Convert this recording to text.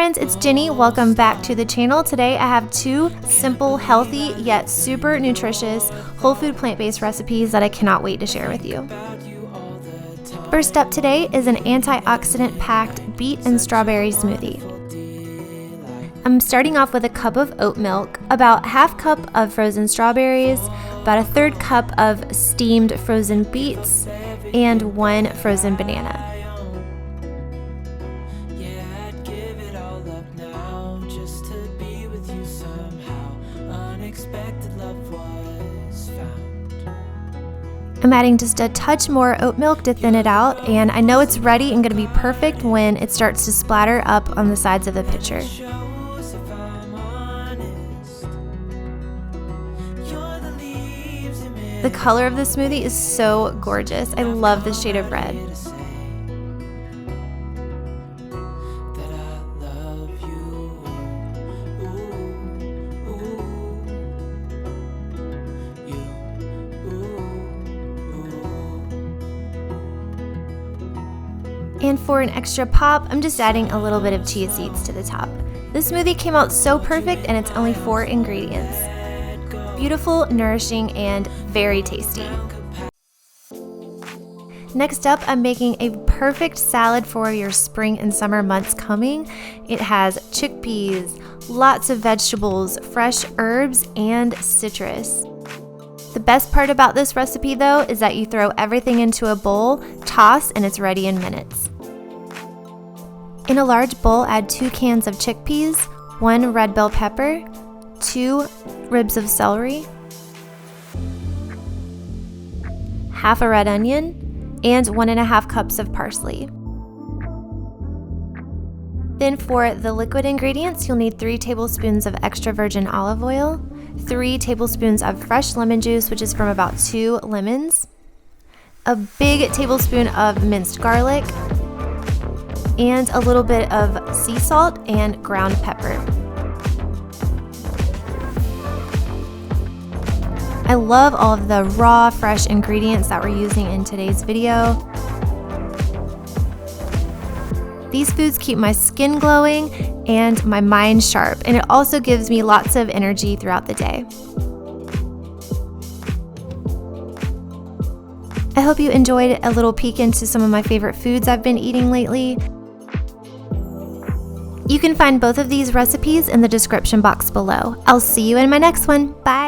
friends, it's Jenny. Welcome back to the channel. Today I have two simple, healthy, yet super nutritious whole food plant-based recipes that I cannot wait to share with you. First up today is an antioxidant-packed beet and strawberry smoothie. I'm starting off with a cup of oat milk, about half cup of frozen strawberries, about a third cup of steamed frozen beets, and 1 frozen banana. I'm adding just a touch more oat milk to thin it out, and I know it's ready and going to be perfect when it starts to splatter up on the sides of the pitcher. The color of the smoothie is so gorgeous. I love the shade of red. And for an extra pop, I'm just adding a little bit of chia seeds to the top. This smoothie came out so perfect, and it's only 4 ingredients. Beautiful, nourishing, and very tasty. Next up, I'm making a perfect salad for your spring and summer months coming. It has chickpeas, lots of vegetables, fresh herbs, and citrus. The best part about this recipe, though, is that you throw everything into a bowl, toss, and it's ready in minutes. In a large bowl, add 2 cans of chickpeas, 1 red bell pepper, 2 ribs of celery, half a red onion, and 1.5 cups of parsley. Then for the liquid ingredients, you'll need 3 tablespoons of extra virgin olive oil, 3 tablespoons of fresh lemon juice, which is from about 2 lemons, a big tablespoon of minced garlic, and a little bit of sea salt and ground pepper. I love all of the raw, fresh ingredients that we're using in today's video. These foods keep my skin glowing and my mind sharp, and it also gives me lots of energy throughout the day. I hope you enjoyed a little peek into some of my favorite foods I've been eating lately. You can find both of these recipes in the description box below. I'll see you in my next one. Bye!